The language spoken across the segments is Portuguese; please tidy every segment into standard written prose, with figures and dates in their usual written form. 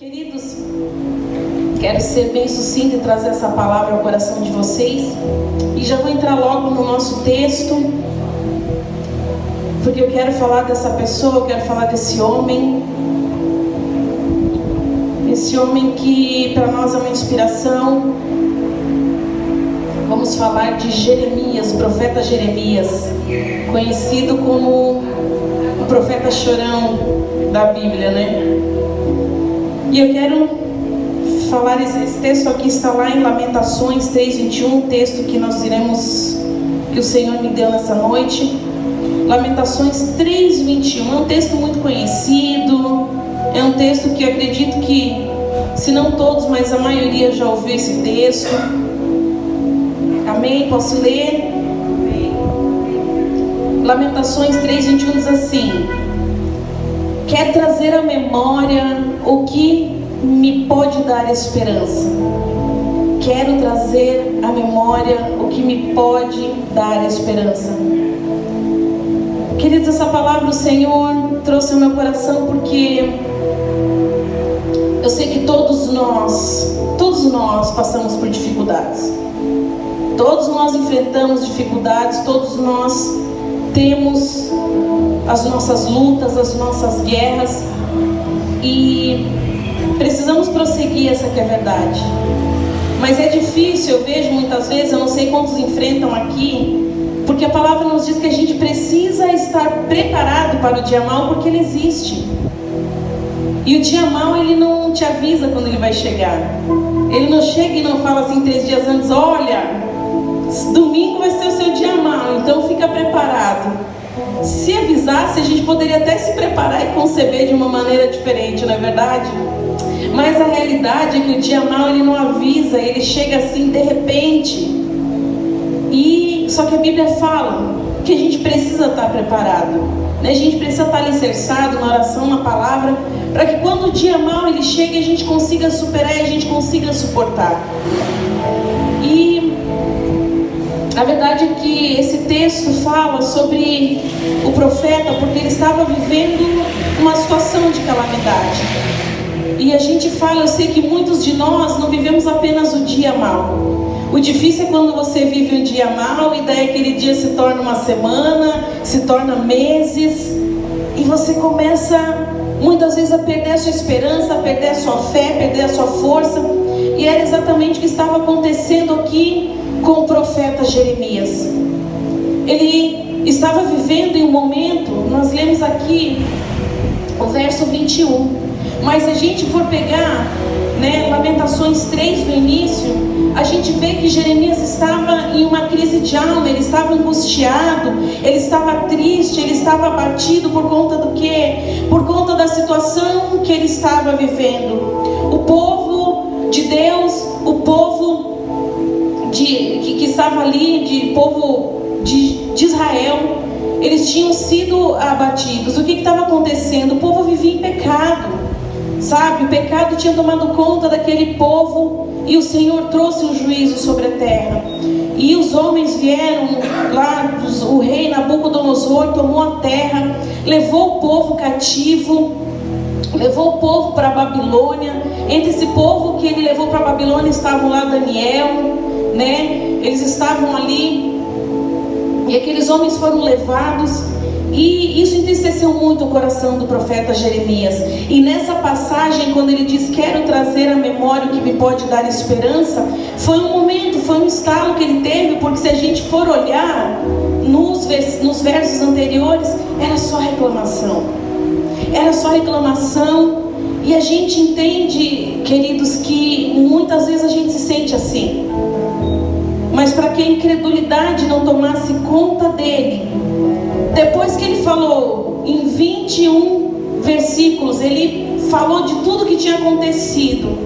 Queridos, quero ser bem sucinta e trazer essa palavra ao coração de vocês. E já vou entrar logo no nosso texto, porque eu quero falar dessa pessoa, eu quero falar desse homem. Esse homem que para nós é uma inspiração. Vamos falar de Jeremias, o profeta Jeremias, conhecido como o profeta chorão da Bíblia, né? E eu quero falar, esse texto aqui está lá em Lamentações 3:21, texto que nós iremos, que o Senhor me deu nessa noite. Lamentações 3:21, é um texto muito conhecido, é um texto que eu acredito que, se não todos, mas a maioria já ouviu esse texto. Amém? Posso ler? Lamentações 3:21 diz assim: quer trazer à memória o que me pode dar esperança. Quero trazer à memória o que me pode dar esperança. Queridos, essa palavra do Senhor trouxe ao meu coração porque eu sei que todos nós passamos por dificuldades. Todos nós enfrentamos dificuldades, todos nós temos as nossas lutas, as nossas guerras, e precisamos prosseguir, essa que é a verdade. Mas é difícil, eu vejo muitas vezes, eu não sei quantos enfrentam aqui, porque a palavra nos diz que a gente precisa estar preparado para o dia mau, porque ele existe. E o dia mau, ele não te avisa quando ele vai chegar. Ele não chega e não fala assim 3 dias antes: olha, domingo vai ser o seu dia mau, então fica preparado. Se avisasse, a gente poderia até se preparar e conceber de uma maneira diferente, não é verdade? Mas a realidade é que o dia mau, ele não avisa, ele chega assim de repente. E só que a Bíblia fala que a gente precisa estar preparado, né? A gente precisa estar alicerçado na oração, na palavra, para que quando o dia mau ele chegue, a gente consiga superar e a gente consiga suportar. E a verdade é que esse texto fala sobre o profeta, porque ele estava vivendo uma situação de calamidade. E a gente fala, eu sei que muitos de nós não vivemos apenas o dia mau. O difícil é quando você vive um dia mau e daí aquele dia se torna uma semana, se torna meses, e você começa muitas vezes a perder a sua esperança, a perder a sua fé, a perder a sua força. E era exatamente o que estava acontecendo aqui com o profeta Jeremias. Ele estava vivendo em um momento, nós lemos aqui o verso 21, mas se a gente for pegar, né, Lamentações 3 no início, a gente vê que Jeremias estava em uma crise de alma, ele estava angustiado, ele estava triste, ele estava abatido por conta do quê? Por conta da situação que ele estava vivendo. O povo de Deus, o povo que estava ali, povo de Israel, eles tinham sido abatidos. O que estava acontecendo? O povo vivia em pecado, sabe? O pecado tinha tomado conta daquele povo e o Senhor trouxe um juízo sobre a terra. E os homens vieram lá, o rei Nabucodonosor tomou a terra, levou o povo cativo, levou o povo para a Babilônia. Entre esse povo que ele levou para a Babilônia estavam lá Daniel, né? Eles estavam ali, e aqueles homens foram levados, e isso entristeceu muito o coração do profeta Jeremias. E nessa passagem, quando ele diz: quero trazer à memória o que me pode dar esperança, foi um momento, foi um estalo que ele teve, porque se a gente for olhar nos versos anteriores, era só reclamação. Era só reclamação. E a gente entende, queridos, que muitas vezes a gente se sente assim. Mas para que a incredulidade não tomasse conta dele, depois que ele falou em 21 versículos, ele falou de tudo que tinha acontecido.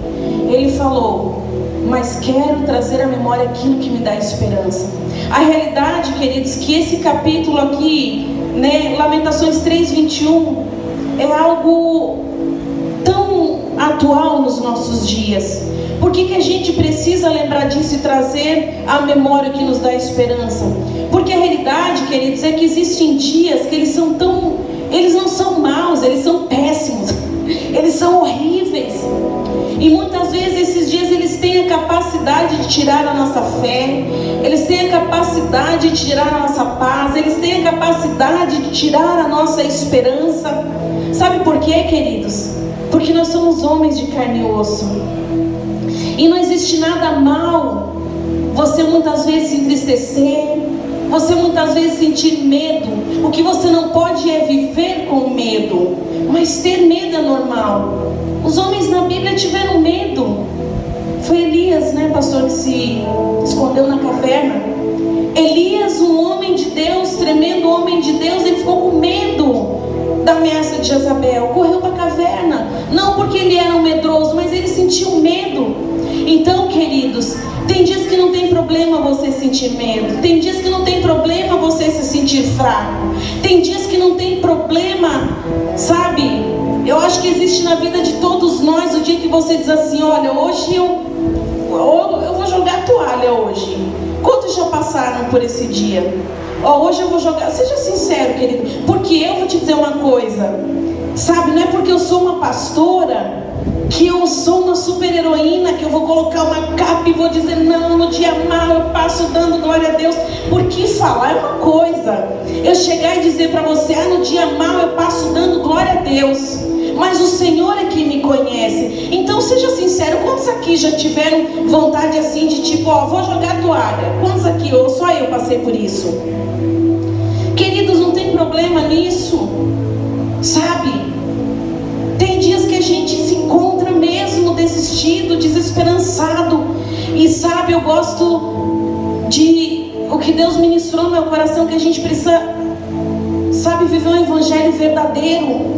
Ele falou: mas quero trazer à memória aquilo que me dá esperança. A realidade, queridos, que esse capítulo aqui, né, Lamentações 3:21, é algo tão atual nos nossos dias. Por que a gente precisa lembrar disso e trazer à memória o que nos dá esperança? Porque a realidade, queridos, é que existem dias que eles não são maus, eles são péssimos, eles são horríveis. E muitas vezes esses dias eles têm a capacidade de tirar a nossa fé, eles têm a capacidade de tirar a nossa paz, eles têm a capacidade de tirar a nossa esperança. Sabe por quê, queridos? Porque nós somos homens de carne e osso. E não existe nada mal você muitas vezes se entristecer, você muitas vezes sentir medo. O que você não pode é viver com medo, mas ter medo é normal. Os homens na Bíblia tiveram medo. Foi Elias, né, pastor, que se escondeu na caverna. Elias, um homem de Deus, tremendo homem de Deus, ele ficou com medo da ameaça de Jezabel, correu para a caverna. Não porque ele era um medroso, mas ele sentiu medo. Então, queridos, tem dias que não tem problema você sentir medo, tem dias que não tem problema você se sentir fraco, tem dias que não tem problema, sabe? Eu acho que existe na vida de todos nós o dia que você diz assim: olha, hoje eu vou jogar a toalha hoje. Quantos já passaram por esse dia? Hoje eu vou jogar. Seja sincero, querido, porque eu vou te dizer uma coisa, sabe? Não é porque eu sou uma pastora que eu sou uma super heroína, que eu vou colocar uma capa e vou dizer: não, no dia mau eu passo dando glória a Deus. Porque falar é uma coisa, eu chegar e dizer para você: no dia mau eu passo dando glória a Deus, mas o Senhor é que me conhece. Então seja sincero, quantos aqui já tiveram vontade assim de tipo, vou jogar a toalha? Quantos aqui, ou só eu passei por isso? Queridos, não tem problema nisso, sabe? Tem dias que a gente se encontra mesmo desistido, desesperançado. E sabe, eu gosto de o que Deus ministrou no meu coração, que a gente precisa, sabe, viver um evangelho verdadeiro.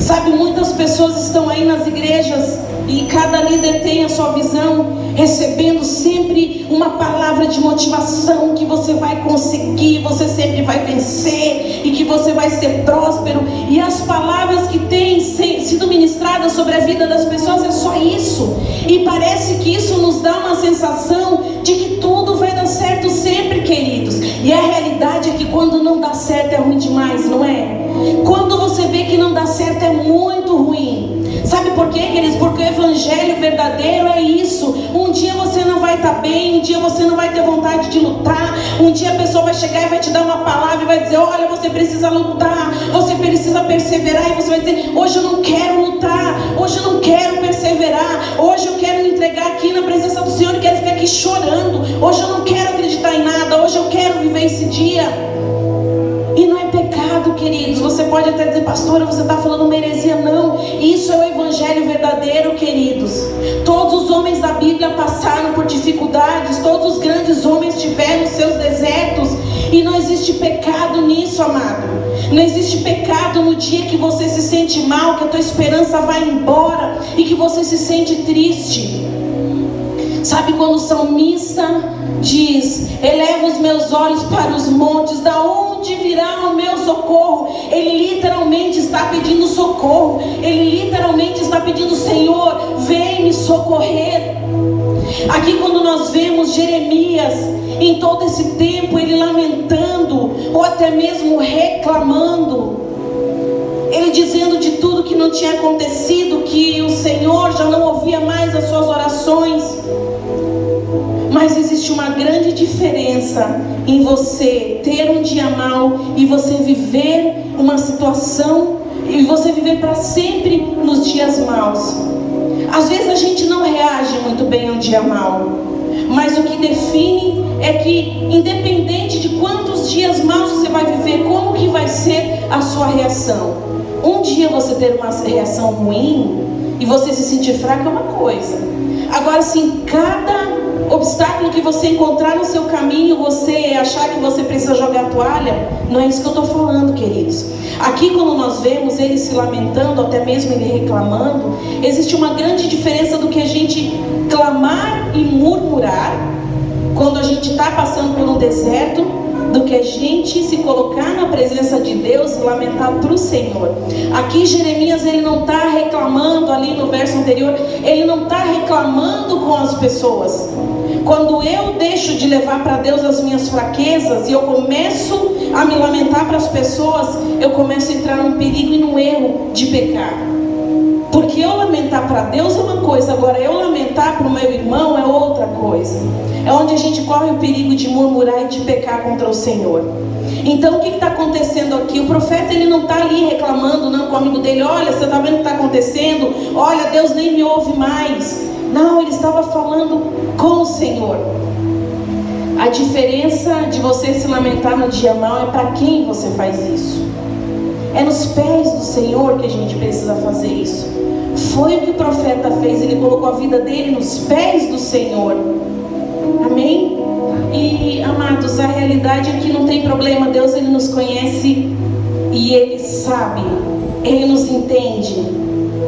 Sabe, muitas pessoas estão aí nas igrejas e cada líder tem a sua visão, recebendo sempre uma palavra de motivação, que você vai conseguir, você sempre vai vencer e que você vai ser próspero. E as palavras que têm sido ministradas sobre a vida das pessoas é só isso. E parece que isso nos dá uma sensação de que tudo vai dar certo sempre, queridos. E a realidade é que quando não dá certo é ruim demais, não é? Quando você vê que não dá certo é muito ruim. Sabe por quê, queridos? Porque o evangelho verdadeiro é isso. Um dia você não vai estar bem, um dia você não vai ter vontade de lutar, um dia a pessoa vai chegar e vai te dar uma palavra e vai dizer: olha, você precisa lutar, você precisa perseverar. E você vai dizer: hoje eu não quero lutar, hoje eu não quero perseverar, hoje eu quero me entregar aqui na presença do Senhor e quero ficar aqui chorando, hoje eu não quero acreditar em nada, hoje eu quero viver esse dia. E não é pecado, queridos. Você pode até dizer: pastora, você está falando uma heresia. Não, isso é o evangelho verdadeiro, queridos. Todos os homens da Bíblia passaram por dificuldades, todos os grandes homens tiveram seus desertos. E não existe pecado nisso, amado. Não existe pecado no dia que você se sente mal, que a tua esperança vai embora e que você se sente triste. Sabe, quando o salmista diz: eleva os meus olhos para os montes, da onde virá o meu socorro? Ele literalmente está pedindo socorro. Ele literalmente está pedindo: Senhor, vem me socorrer. Aqui, quando nós vemos Jeremias, em todo esse tempo, ele lamentando, ou até mesmo reclamando, ele dizendo de tudo que não tinha acontecido, que o Senhor já não ouvia mais as suas orações. Mas existe uma grande diferença em você ter um dia mau e você viver uma situação, e você viver para sempre nos dias maus. Às vezes a gente não reage muito bem a um dia mau, mas o que define é que, independente de quantos dias maus você vai viver, como que vai ser a sua reação? Um dia você ter uma reação ruim e você se sentir fraco é uma coisa. Agora, assim, cada obstáculo que você encontrar no seu caminho, você achar que você precisa jogar a toalha, não é isso que eu estou falando, queridos. Aqui, quando nós vemos ele se lamentando, até mesmo ele reclamando, existe uma grande diferença do que a gente clamar e murmurar quando a gente está passando por um deserto, do que a gente se colocar na presença de Deus e lamentar para o Senhor. Aqui Jeremias, ele não está reclamando, ali no verso anterior, ele não está reclamando com as pessoas. Quando eu deixo de levar para Deus as minhas fraquezas e eu começo a me lamentar para as pessoas, eu começo a entrar num perigo e num erro de pecar. Porque eu lamentar lamentar para Deus é uma coisa, agora eu lamentar para o meu irmão é outra coisa. É onde a gente corre o perigo de murmurar e de pecar contra o Senhor. Então o que está acontecendo aqui? O profeta, ele não está ali reclamando não com o amigo dele: olha, você está vendo o que está acontecendo? Olha, Deus nem me ouve mais. Não, ele estava falando com o Senhor. A diferença de você se lamentar no dia mau é para quem você faz isso. É nos pés do Senhor que a gente precisa fazer isso. Foi o que o profeta fez, ele colocou a vida dele nos pés do Senhor. Amém? E, amados, a realidade é que não tem problema. Deus, ele nos conhece e ele sabe, ele nos entende.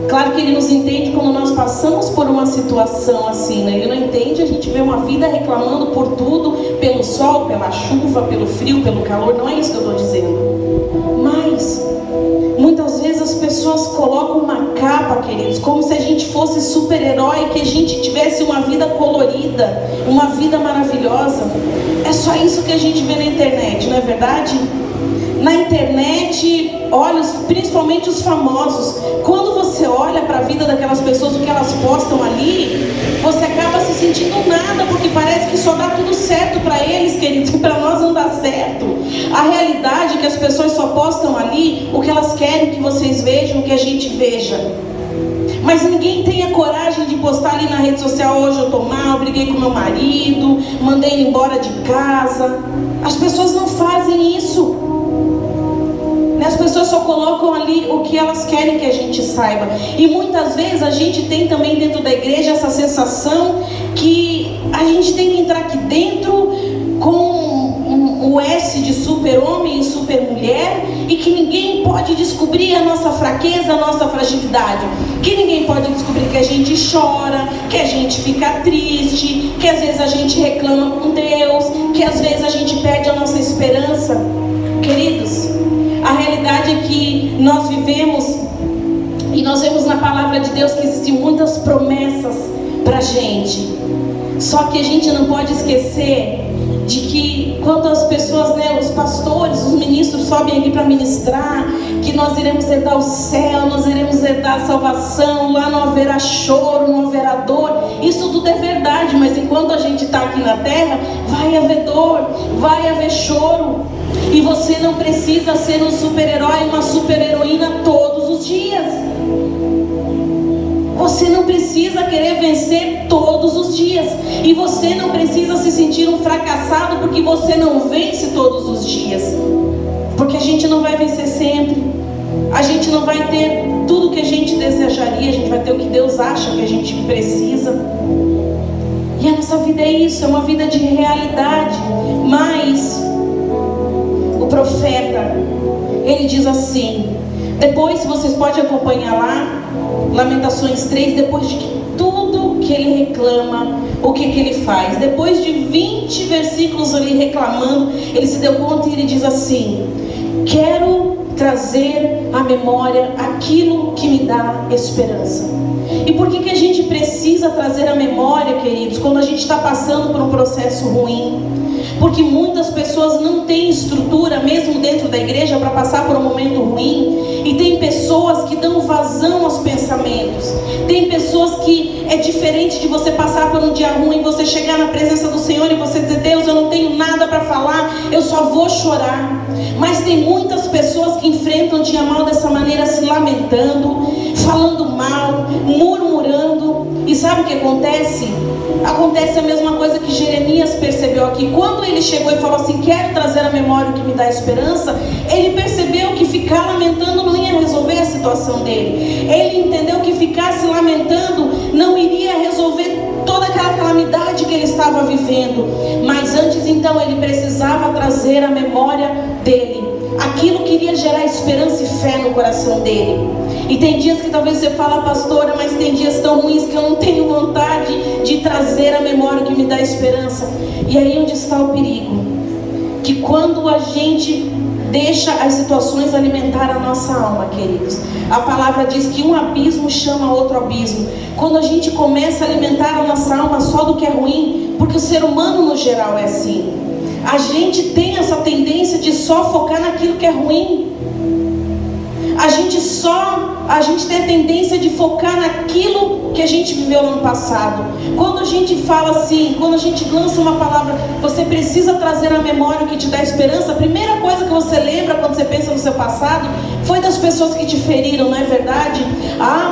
Claro que ele nos entende quando nós passamos por uma situação assim, né? Ele não entende a gente vê uma vida reclamando por tudo, pelo sol, pela chuva, pelo frio, pelo calor. Não é isso que eu estou dizendo. Mas muitas vezes as pessoas colocam uma capa, queridos, como se a gente fosse super-herói, que a gente tivesse uma vida colorida, uma vida maravilhosa. É só isso que a gente vê na internet, não é verdade? Na internet, olha, principalmente os famosos, quando você olha para a vida daquelas pessoas, o que elas postam ali, você acaba se sentindo nada, porque parece que só dá tudo certo para eles, queridos, e para nós não dá certo. A realidade é que as pessoas só postam ali o que elas querem que vocês vejam, que a gente veja. Mas ninguém tem a coragem de postar ali na rede social: hoje eu tô mal, briguei com meu marido, mandei ele embora de casa. As pessoas não fazem isso. As pessoas só colocam ali o que elas querem que a gente saiba. E muitas vezes a gente tem também dentro da igreja essa sensação que a gente tem que entrar aqui dentro com o S de super-homem e super-mulher, e que ninguém pode descobrir a nossa fraqueza, a nossa fragilidade. Que ninguém pode descobrir que a gente chora, que a gente fica triste, que às vezes a gente reclama com Deus, que às vezes a gente perde a nossa esperança. Queridos, a realidade é que nós vivemos e nós vemos na palavra de Deus que existem muitas promessas para a gente. Só que a gente não pode esquecer de que quando as pessoas, né, os pastores, os ministros sobem aqui para ministrar, que nós iremos herdar o céu, nós iremos herdar a salvação, lá não haverá choro, não haverá dor. Isso tudo é verdade, mas enquanto a gente está aqui na terra, vai haver dor, vai haver choro. E você não precisa ser um super-herói, uma super-heroína todos os dias. Você não precisa querer vencer todos os dias. E você não precisa se sentir um fracassado porque você não vence todos os dias. Porque a gente não vai vencer sempre. A gente não vai ter tudo que a gente desejaria. A gente vai ter o que Deus acha que a gente precisa. E a nossa vida é isso, é uma vida de realidade. Mas o profeta, ele diz assim, depois, se vocês podem acompanhar lá, Lamentações 3, depois de tudo que ele reclama, o que ele faz? Depois de 20 versículos ali reclamando, ele se deu conta e ele diz assim: quero trazer à memória aquilo que me dá esperança. E por que a gente precisa trazer à memória, queridos, quando a gente está passando por um processo ruim? Porque muitas pessoas não têm estrutura, mesmo dentro da igreja, para passar por um momento ruim. E tem pessoas que dão vazão aos pensamentos. Tem pessoas que é diferente de você passar por um dia ruim, você chegar na presença do Senhor e você dizer: Deus, eu não tenho nada para falar, eu só vou chorar. Mas tem muitas pessoas que enfrentam o dia mal dessa maneira, se lamentando, falando mal, murmurando. E sabe o que acontece? Acontece a mesma coisa que Jeremias percebeu aqui. Quando ele chegou e falou assim: quero trazer à memória o que me dá esperança, ele percebeu que ficar lamentando não ia resolver a situação dele. Ele entendeu que ficar se lamentando não iria resolver toda aquela calamidade que ele estava vivendo. Mas antes então ele precisava trazer à memória dele aquilo que iria gerar esperança e fé no coração dele. E tem dias que talvez você fala: pastora, mas tem dias tão ruins que eu não tenho vontade de trazer à memória o que me dá esperança. E aí onde está o perigo? Que quando a gente deixa as situações alimentar a nossa alma, queridos, a palavra diz que um abismo chama outro abismo. Quando a gente começa a alimentar a nossa alma só do que é ruim, porque o ser humano no geral é assim, a gente tem essa tendência de só focar naquilo que é ruim. A gente tem a tendência de focar naquilo que a gente viveu no ano passado. Quando a gente fala assim, quando a gente lança uma palavra, você precisa trazer à memória o que te dá esperança. A primeira coisa que você lembra quando você pensa no seu passado foi das pessoas que te feriram, não é verdade?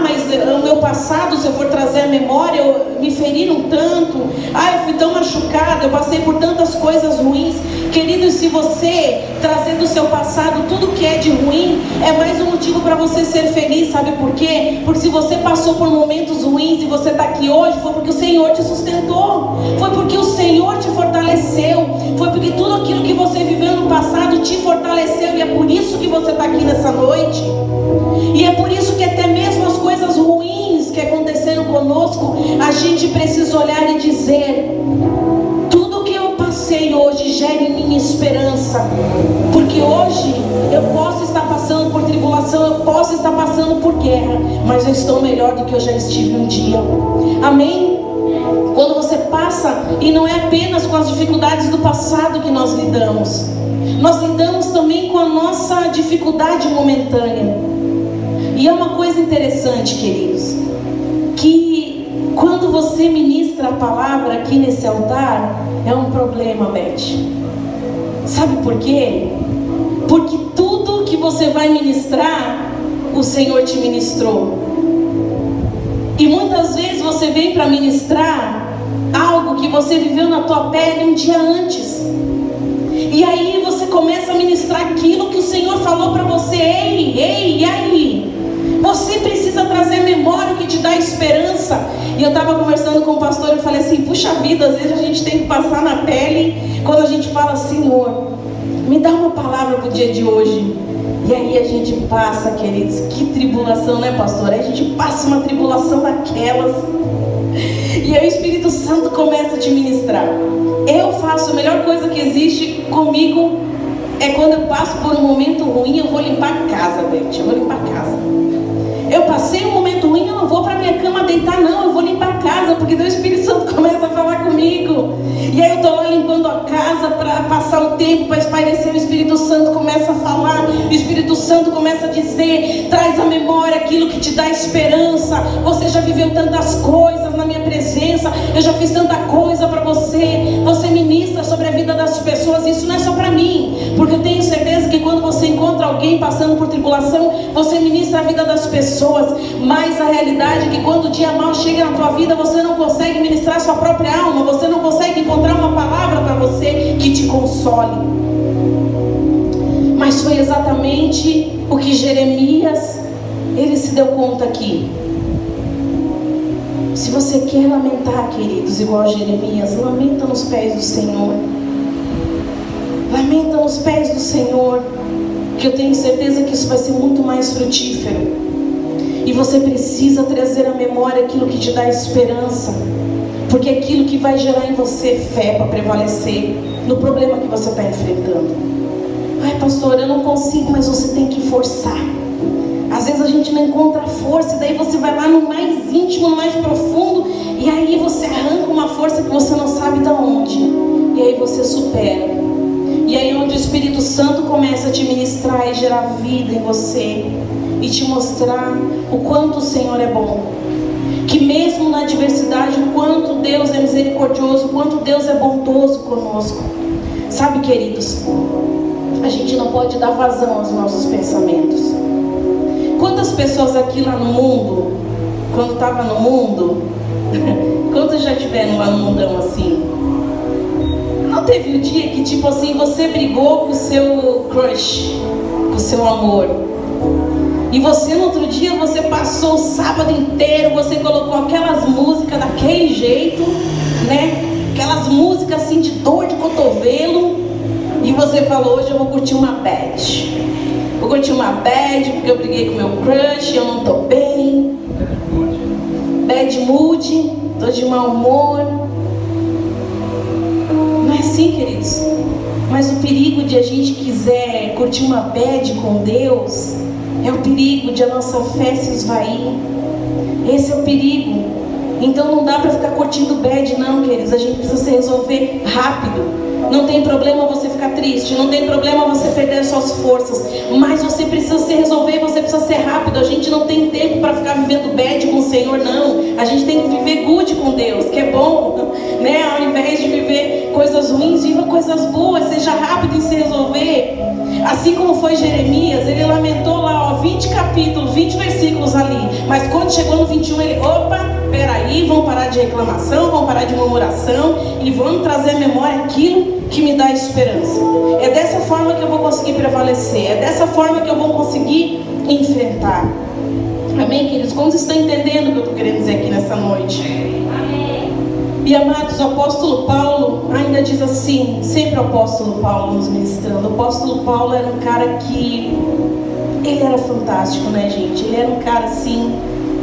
Mas o meu passado, se eu for trazer à memória, me feriram tanto. Eu fui tão machucada, eu passei por tantas coisas ruins. Querido, se você trazer do seu passado tudo que é de ruim, é mais um motivo para você ser feliz. Sabe por quê? Porque se você passou por momentos ruins e você está aqui hoje, foi porque o Senhor te sustentou, foi porque o Senhor te fortaleceu, foi porque tudo aquilo que você viveu no passado te fortaleceu, e é por isso que você está aqui nessa noite. E é por isso que até mesmo as coisas ruins que aconteceram conosco, a gente precisa olhar e dizer: tudo que eu passei hoje gera em mim esperança, porque hoje eu posso estar passando por tribulação, eu posso estar passando por guerra, mas eu estou melhor do que eu já estive um dia. Amém? Quando você passa, e não é apenas com as dificuldades do passado que nós lidamos também com a nossa dificuldade momentânea. E é uma coisa interessante, queridos, que quando você ministra a palavra aqui nesse altar, é um problema, Beth. Sabe por quê? Porque tudo que você vai ministrar, o Senhor te ministrou. E muitas vezes você vem para ministrar algo que você viveu na tua pele um dia antes. E aí você começa a ministrar aquilo que o Senhor falou para você. Ei, e aí? Você precisa trazer memória, o que te dá esperança. E eu estava conversando com o pastor e eu falei assim: puxa vida, às vezes a gente tem que passar na pele quando a gente fala: Senhor, me dá uma palavra para o dia de hoje. E aí a gente passa, queridos, que tribulação, né, pastor? Aí a gente passa uma tribulação daquelas, e aí o Espírito Santo começa a te ministrar. Eu faço, a melhor coisa que existe comigo é quando eu passo por um momento ruim, eu vou limpar a casa, Beth. Eu vou limpar a casa. Eu passei um momento ruim, eu não vou para minha cama deitar, não. Eu vou limpar a casa, porque daí o Espírito Santo começa a falar comigo. E aí eu estou lá limpando a casa para passar o tempo, para espairecer. O Espírito Santo começa a falar. O Espírito Santo começa a dizer: traz à memória aquilo que te dá esperança. Você já viveu tantas coisas na minha presença. Eu já fiz tanta coisa para você. Você ministra sobre a vida das pessoas. Isso não é só para mim, porque eu tenho certeza que quando você encontra alguém passando por tribulação, você ministra a vida das pessoas. Mas a realidade é que quando o dia mal chega na tua vida, você não consegue ministrar sua própria alma. Você não consegue encontrar uma palavra para você que te console. Mas foi exatamente o que Jeremias, ele se deu conta aqui. Se você quer lamentar, queridos, igual a Jeremias, lamenta nos pés do Senhor. Lamenta nos pés do Senhor, que eu tenho certeza que isso vai ser muito mais frutífero. E você precisa trazer à memória aquilo que te dá esperança, porque é aquilo que vai gerar em você fé para prevalecer no problema que você está enfrentando. Ai, pastor, eu não consigo, mas você tem que forçar. Às vezes a gente não encontra força, e daí você vai lá no mais íntimo, no mais profundo, e aí você arranca uma força que você não sabe de onde, e aí você supera. E aí onde o Espírito Santo começa a te ministrar e gerar vida em você, e te mostrar o quanto o Senhor é bom, que mesmo na adversidade, o quanto Deus é misericordioso, o quanto Deus é bondoso conosco. Sabe, queridos, a gente não pode dar vazão aos nossos pensamentos. Quantas pessoas aqui lá no mundo, quando estava no mundo, quantos já tiveram lá no mundão assim? Não teve o dia que, tipo assim, você brigou com o seu crush, com o seu amor, e você no outro dia, você passou o sábado inteiro, você colocou aquelas músicas daquele jeito, né? Aquelas músicas assim de dor de cotovelo, e você falou: hoje eu vou curtir uma bad. Vou curtir uma bad porque eu briguei com meu crush, eu não tô bem. Bad mood, tô de mau humor. Não é assim, queridos? Mas o perigo de a gente quiser curtir uma bad com Deus é o perigo de a nossa fé se esvair. Esse é o perigo. Então não dá para ficar curtindo bad, não, queridos. A gente precisa se resolver rápido. Não tem problema você ficar triste, não tem problema você perder suas forças, mas você precisa se resolver, você precisa ser rápido. A gente não tem tempo para ficar vivendo bad com o Senhor, não. A gente tem que viver good com Deus, que é bom, né? Ao invés de viver coisas ruins, viva coisas boas, seja rápido em se resolver. Assim como foi Jeremias, ele lamentou lá, 20 capítulos, 20 versículos ali, mas quando chegou no 21, ele, peraí, vamos parar de reclamação, vamos parar de murmuração e vamos trazer à memória aquilo que me dá esperança. É dessa forma que eu vou conseguir prevalecer, é dessa forma que eu vou conseguir enfrentar. Amém, queridos? Como vocês estão entendendo o que eu estou querendo dizer aqui nessa noite? Amém. E amados, o apóstolo Paulo ainda diz assim, sempre o apóstolo Paulo nos ministrando. O apóstolo Paulo era um cara que, ele era fantástico, né, gente? Ele era um cara assim,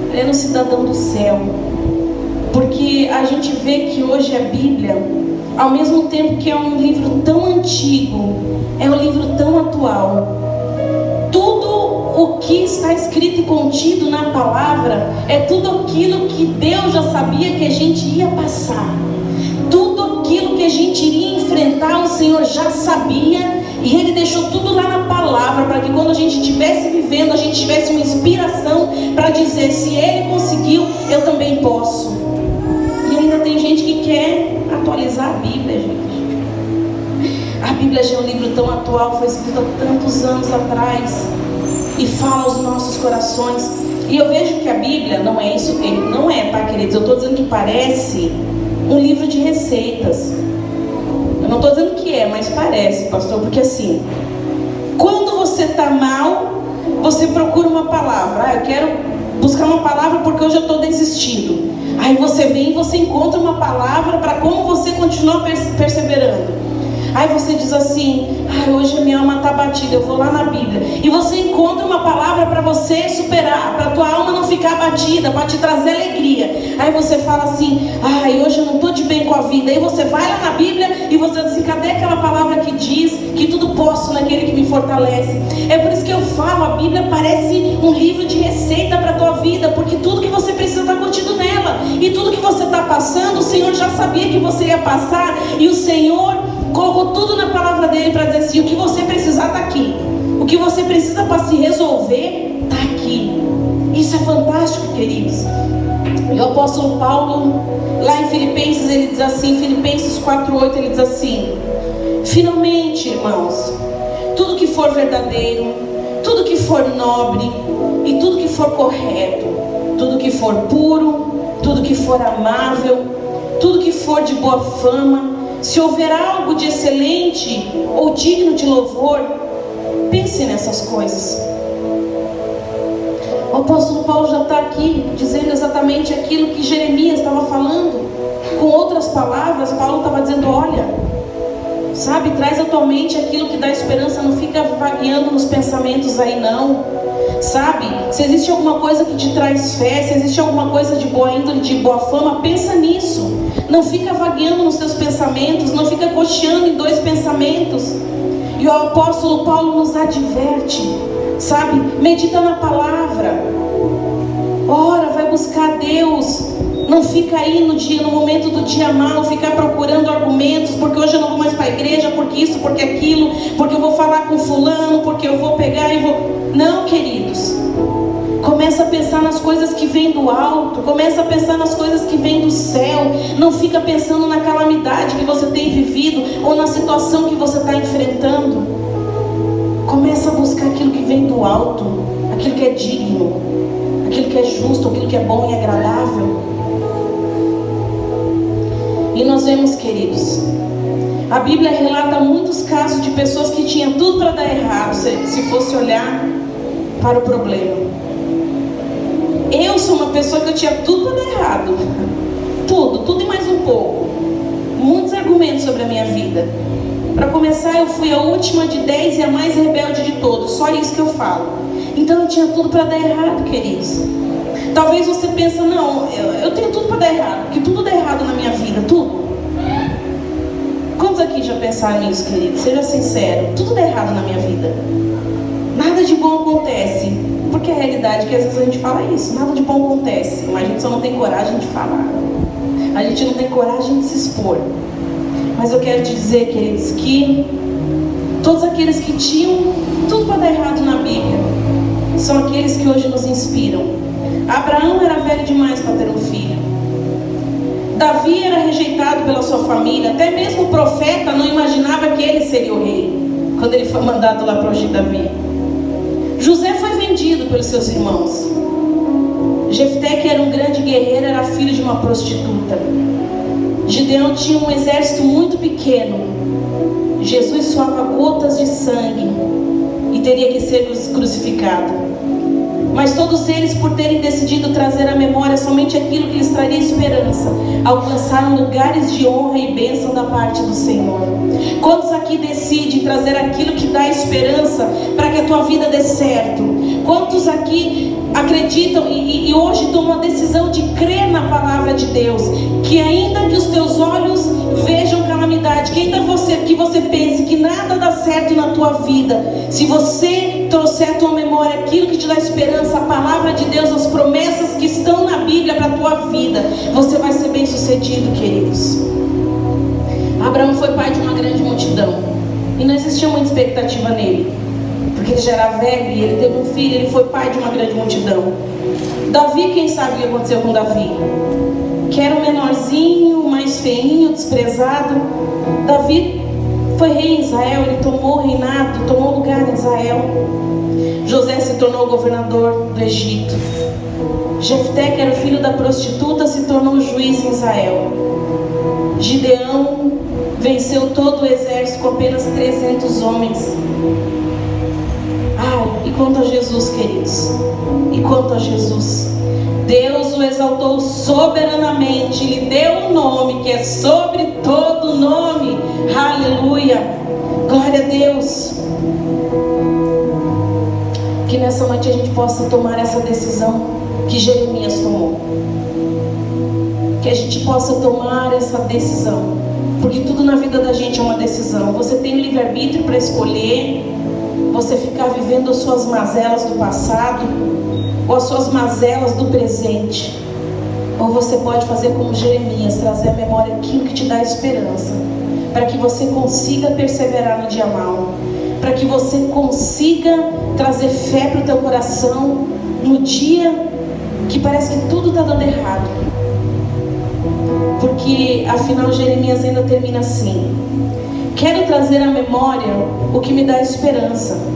ele era um cidadão do céu. Porque a gente vê que hoje a Bíblia, ao mesmo tempo que é um livro tão antigo, é um livro tão atual. Tudo o que está escrito e contido na palavra é tudo aquilo que Deus já sabia que a gente ia passar. Tudo aquilo que a gente iria enfrentar, o Senhor já sabia. E Ele deixou tudo lá na palavra, para que quando a gente estivesse vivendo, a gente tivesse uma inspiração para dizer, se Ele conseguiu, eu também posso. E ainda tem gente que quer atualizar a Bíblia, gente. A Bíblia já é um livro tão atual, foi escrito há tantos anos atrás, e fala aos nossos corações. E eu vejo que a Bíblia não é isso, não é, tá, queridos? Eu estou dizendo que parece um livro de receitas. Eu não estou dizendo que é, mas parece, pastor, porque assim, quando você está mal, você procura uma palavra. Eu quero buscar uma palavra porque hoje eu estou desistindo. Aí você vem e você encontra uma palavra para como você continuar perseverando. Aí você diz assim, hoje a minha alma está batida, eu vou lá na Bíblia. E você encontra uma palavra para você superar, para a tua alma não ficar batida, para te trazer alegria. Aí você fala assim, hoje eu não estou de bem com a vida. Aí você vai lá na Bíblia e você diz assim, cadê aquela palavra que diz que tudo posso naquele que me fortalece? É por isso que eu falo, a Bíblia parece um livro de receita para a tua vida, porque tudo que você precisa está contido nela. E tudo que você está passando, o Senhor já sabia que você ia passar, e o Senhor colocou tudo na palavra dele para dizer assim, o que você precisar está aqui. O que você precisa para se resolver está aqui. Isso é fantástico, queridos. E o apóstolo Paulo, lá em Filipenses, ele diz assim, Filipenses 4:8, ele diz assim, finalmente, irmãos, tudo que for verdadeiro, tudo que for nobre, e tudo que for correto, tudo que for puro, tudo que for amável, tudo que for de boa fama, se houver algo de excelente ou digno de louvor, pense nessas coisas. O apóstolo Paulo já está aqui dizendo exatamente aquilo que Jeremias estava falando. Com outras palavras, Paulo estava dizendo, olha, sabe, traz à tua mente aquilo que dá esperança, não fica vagueando nos pensamentos aí não. Sabe, se existe alguma coisa que te traz fé, se existe alguma coisa de boa índole, de boa fama, pensa nisso. Não fica vagueando nos teus pensamentos, não fica cocheando em dois pensamentos. E o apóstolo Paulo nos adverte, sabe, medita na palavra, ora, vai buscar Deus. Não fica aí no momento do dia mal, ficar procurando argumentos, porque hoje eu não vou mais para a igreja, porque isso, porque aquilo, porque eu vou falar com fulano, porque eu vou pegar e vou... Não, queridos. Começa a pensar nas coisas que vêm do alto, começa a pensar nas coisas que vêm do céu. Não fica pensando na calamidade que você tem vivido, ou na situação que você está enfrentando. Começa a buscar aquilo que vem do alto, aquilo que é digno, aquilo que é justo, aquilo que é bom e agradável. E nós vemos, queridos, a Bíblia relata muitos casos de pessoas que tinham tudo para dar errado, se fosse olhar para o problema. Eu sou uma pessoa que eu tinha tudo para dar errado. Tudo e mais um pouco. Muitos argumentos sobre a minha vida. Para começar, eu fui a última de 10 e a mais rebelde de todos. Só isso que eu falo. Então eu tinha tudo para dar errado, queridos. Talvez você pense, não, eu tenho tudo para dar errado, porque tudo dá errado na minha vida, tudo. Quantos aqui já pensaram nisso, querido? Seja sincero, tudo dá errado na minha vida. Nada de bom acontece. Porque a realidade é que às vezes a gente fala isso, nada de bom acontece, mas a gente só não tem coragem de falar. A gente não tem coragem de se expor. Mas eu quero te dizer, queridos, que todos aqueles que tinham tudo para dar errado na Bíblia são aqueles que hoje nos inspiram. Abraão era velho demais para ter um filho. Davi era rejeitado pela sua família. Até mesmo o profeta não imaginava que ele seria o rei, quando ele foi mandado lá para ungir Davi. José foi vendido pelos seus irmãos. Jefté, que era um grande guerreiro, era filho de uma prostituta. Gideão tinha um exército muito pequeno. Jesus suava gotas de sangue e teria que ser crucificado. Mas todos eles, por terem decidido trazer à memória somente aquilo que lhes traria esperança, alcançaram lugares de honra e bênção da parte do Senhor. Quantos aqui decidem trazer aquilo que dá esperança para que a tua vida dê certo? Quantos aqui acreditam e hoje tomam a decisão de crer na palavra de Deus, que ainda que os teus olhos vejam calamidade, que ainda que você pense que nada dá certo na tua vida, se você trouxer à tua memória aquilo que te dá esperança, a palavra de Deus, as promessas que estão na Bíblia para a tua vida, você vai ser bem sucedido, queridos. Abraão foi pai de uma grande multidão e não existia muita expectativa nele, porque ele já era velho e ele teve um filho, ele foi pai de uma grande multidão. Davi, quem sabe o que aconteceu com Davi? Que era um menorzinho, mais feinho, desprezado. Davi foi rei em Israel, ele tomou o reinado, tomou lugar em Israel. José se tornou governador do Egito. Jefté, que era o filho da prostituta, se tornou juiz em Israel. Gideão venceu todo o exército com apenas 300 homens. E quanto a Jesus, queridos, e quanto a Jesus, Deus o exaltou soberanamente, lhe deu um nome que é sobre todo nome. Aleluia, glória a Deus. Que nessa noite a gente possa tomar essa decisão que Jeremias tomou, que a gente possa tomar essa decisão, porque tudo na vida da gente é uma decisão. Você tem o livre-arbítrio para escolher você ficar vivendo as suas mazelas do passado ou as suas mazelas do presente, ou você pode fazer como Jeremias, trazer à memória aquilo que te dá esperança, para que você consiga perseverar no dia mau, para que você consiga trazer fé para o teu coração no dia que parece que tudo está dando errado. Porque afinal Jeremias ainda termina assim: quero trazer à memória o que me dá esperança.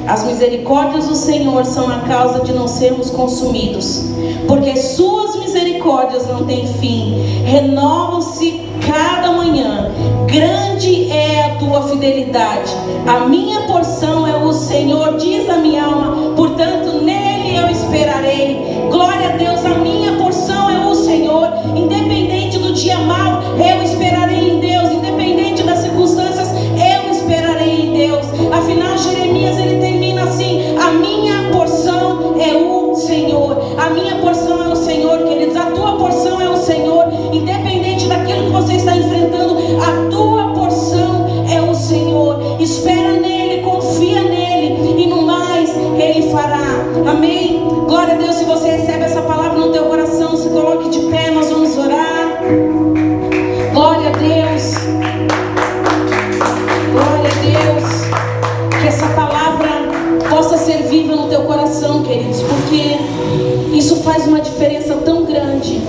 As misericórdias do Senhor são a causa de não sermos consumidos, porque suas misericórdias não têm fim, renovam-se cada manhã. Grande é a tua fidelidade. A minha porção é o Senhor, diz a minha alma, portanto nele eu esperarei. Glória a Deus, a minha porção é o Senhor. Independente do dia mau, eu esperarei em Deus. Independente das circunstâncias, eu esperarei em Deus. Afinal, Jeremias, ele termina assim: a minha porção é o Senhor. A minha porção é o Senhor, queridos. A tua porção é o Senhor. Independente daquilo que você está enfrentando, a tua porção é o Senhor. Espera nele, confia nele, e no mais ele fará. Amém? Glória a Deus. Se você recebe essa palavra no teu coração, se coloque de pé, nós vamos orar. Glória a Deus. Glória a Deus. Que essa palavra possa ser viva no teu coração, queridos, porque isso faz uma diferença tão grande.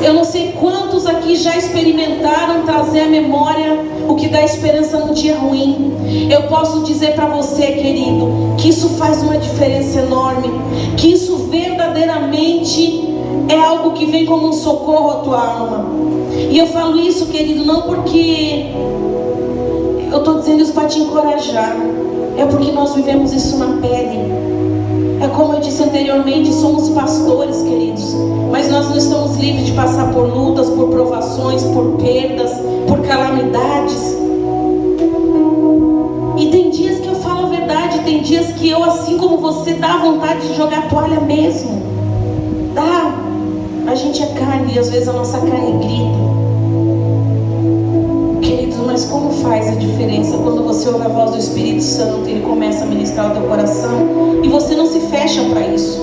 Eu não sei quantos aqui já experimentaram trazer à memória o que dá esperança no dia ruim. Eu posso dizer para você, querido, que isso faz uma diferença enorme, que isso verdadeiramente é algo que vem como um socorro à tua alma. E eu falo isso, querido, não porque eu estou dizendo isso para te encorajar, é porque nós vivemos isso na pele. É como eu disse anteriormente, somos pastores, queridos, mas nós não estamos livres de passar por lutas, por provações, por perdas, por calamidades. E tem dias que eu falo a verdade, tem dias que eu, assim como você, dá vontade de jogar a toalha mesmo. Dá. A gente é carne e às vezes a nossa carne grita. Queridos, mas como faz a diferença quando você ouve a voz do Espírito Santo e Ele começa a ministrar o teu coração e você não se fecha para isso?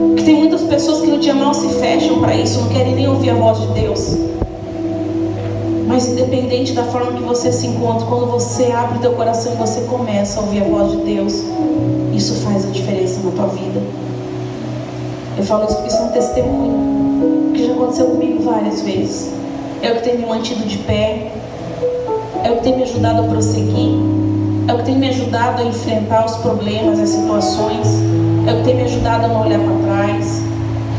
Porque tem muitas pessoas que no dia mal se fecham para isso, não querem nem ouvir a voz de Deus. Mas independente da forma que você se encontra, quando você abre o teu coração e você começa a ouvir a voz de Deus, isso faz a diferença na tua vida. Eu falo isso porque isso é um testemunho, que já aconteceu comigo várias vezes. É o que tem me mantido de pé, é o que tem me ajudado a prosseguir, é o que tem me ajudado a enfrentar os problemas, as situações, é o que tem me ajudado a não olhar para trás,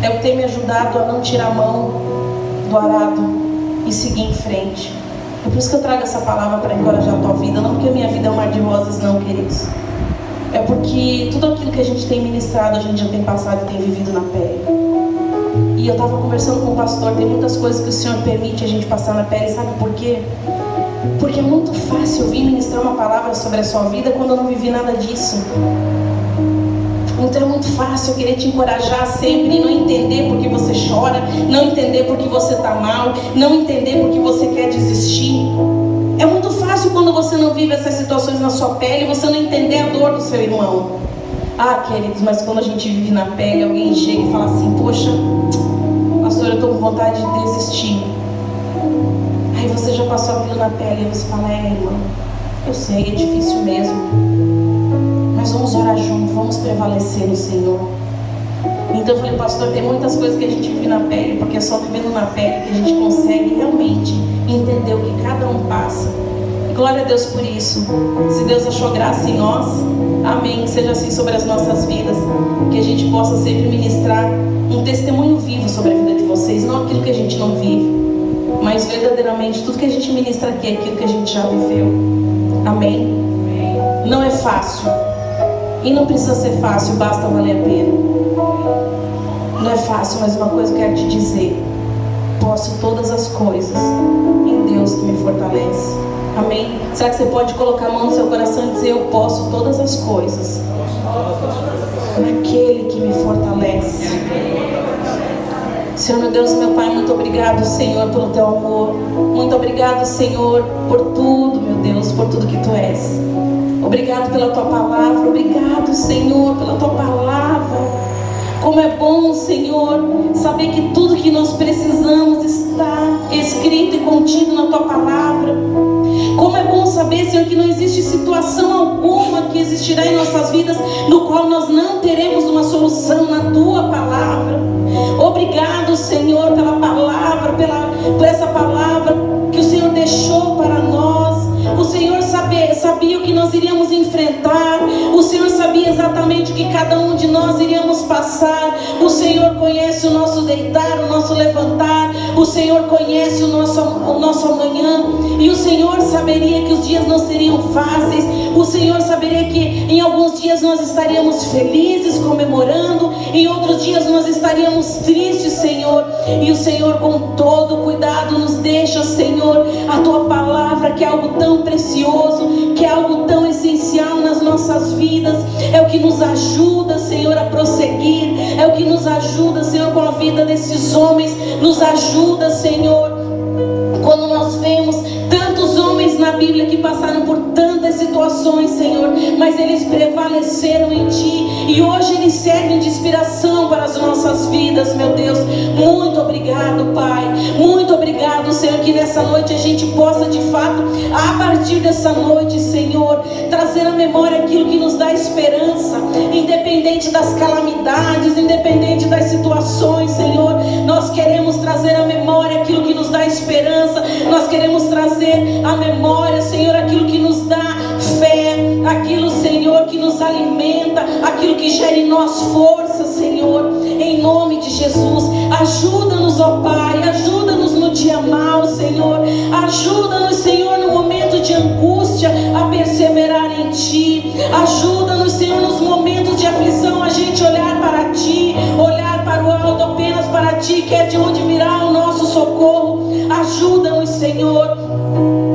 é o que tem me ajudado a não tirar a mão do arado e seguir em frente. É por isso que eu trago essa palavra para encorajar a tua vida, não porque a minha vida é um mar de rosas, não, queridos. É porque tudo aquilo que a gente tem ministrado, a gente já tem passado e tem vivido na pele. E eu estava conversando com o pastor, tem muitas coisas que o Senhor permite a gente passar na pele, sabe por quê? Porque é muito fácil eu vir ministrar uma palavra sobre a sua vida quando eu não vivi nada disso. Então é muito fácil eu querer te encorajar sempre e não entender porque você chora, não entender porque você está mal, não entender porque você quer desistir. É muito fácil quando você não vive essas situações na sua pele, você não entender a dor do seu irmão. Ah, queridos, mas quando a gente vive na pele, alguém chega e fala assim: poxa, pastor, eu estou com vontade de desistir. Aí você já passou aquilo na pele e você fala: é, irmão, eu sei, é difícil mesmo, mas vamos orar junto, vamos prevalecer no Senhor. Então eu falei: pastor, tem muitas coisas que a gente vive na pele, porque é só vivendo na pele que a gente consegue realmente entender o que cada um passa. E glória a Deus por isso. Se Deus achou graça em nós, amém, que seja assim sobre as nossas vidas, que a gente possa sempre ministrar um testemunho vivo sobre a vida de vocês, não aquilo que a gente não vive, mas verdadeiramente tudo que a gente ministra aqui é aquilo que a gente já viveu. Amém? Não é fácil, e não precisa ser fácil, basta valer a pena. Não é fácil, mas uma coisa eu quero te dizer: posso todas as coisas em Deus que me fortalece. Amém? Será que você pode colocar a mão no seu coração e dizer: eu posso todas as coisas naquele que me fortalece? Senhor, meu Deus, meu Pai, muito obrigado, Senhor, pelo teu amor. Muito obrigado, Senhor, por tudo, meu Deus, por tudo que tu és. Obrigado pela tua palavra. Obrigado, Senhor, pela tua palavra. Como é bom, Senhor, saber que tudo que nós precisamos está escrito e contido na tua palavra. Como é bom saber, Senhor, que não existe situação alguma que existirá em nossas vidas no qual nós não teremos uma solução na tua palavra. Obrigado, Senhor, pela palavra, por essa palavra que o Senhor deixou para nós. O Senhor sabia o que nós iríamos enfrentar. O Senhor sabia exatamente o que cada um de nós iríamos passar. O Senhor conhece o nosso deitar, o nosso levantar. O Senhor conhece o nosso amanhã. E o Senhor saberia que os dias não seriam fáceis. O Senhor saberia que em alguns dias nós estaríamos felizes, comemorando. Em outros dias nós estaríamos tristes, Senhor. E o Senhor, com todo cuidado, nos deixa, Senhor, a tua palavra, que é algo tão precioso, que é algo tão essencial nas nossas vidas. É o que nos ajuda, Senhor, a prosseguir. É o que nos ajuda, Senhor, com a vida desses homens. Nos ajuda, Senhor, quando nós vemos tantos homens na Bíblia que passaram por tantas situações, Senhor, mas eles prevaleceram em Ti, e hoje eles servem de inspiração para as nossas vidas, meu Deus. Muito obrigado, Pai. Muito obrigado, Senhor, que nessa noite a gente possa, de fato, a partir dessa noite, Senhor, trazer à memória aquilo que nos dá esperança, independente das calamidades, independente das situações, Senhor. Nós queremos trazer à memória aquilo que nos dá esperança. Nós queremos trazer à memória, Senhor, aquilo que nos dá fé, aquilo, Senhor, que nos alimenta, aquilo que gera em nós força, Senhor, em nome de Jesus. Ajuda-nos, ó Pai, ajuda-nos no dia mau, Senhor. Ajuda-nos, Senhor, no momento de angústia, a perseverar em Ti. Ajuda-nos, Senhor, nos momentos de aflição, a gente olhar para Ti, olhar para o alto, apenas para Ti, que é de onde virá o nosso socorro. Ajuda-nos, Senhor.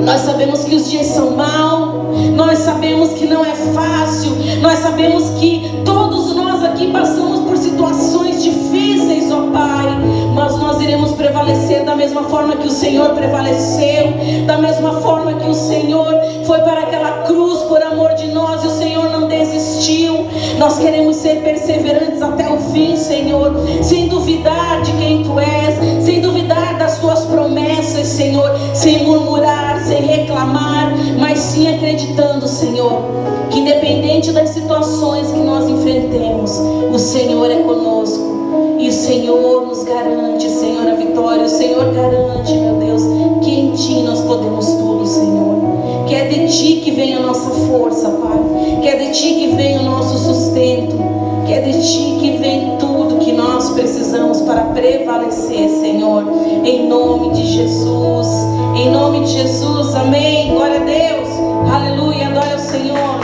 Nós sabemos que os dias são maus, nós sabemos que não é fácil, nós sabemos que todos nós aqui passamos por situações difíceis, ó Pai, mas nós iremos prevalecer prevalecer da mesma forma que o Senhor prevaleceu, da mesma forma que o Senhor foi para aquela cruz por amor de nós e o Senhor não desistiu. Nós queremos ser perseverantes até o fim, Senhor, sem duvidar de quem Tu és, sem duvidar das Tuas promessas, Senhor, sem murmurar, sem reclamar, mas sim acreditando, Senhor, que independente das situações que nós enfrentemos, o Senhor é conosco. E o Senhor nos garante, Senhor, a vitória. O Senhor garante, meu Deus, que em Ti nós podemos tudo, Senhor. Que é de Ti que vem a nossa força, Pai. Que é de Ti que vem o nosso sustento. Que é de Ti que vem tudo que nós precisamos para prevalecer, Senhor. Em nome de Jesus. Em nome de Jesus. Amém. Glória a Deus. Aleluia. Adore ao Senhor.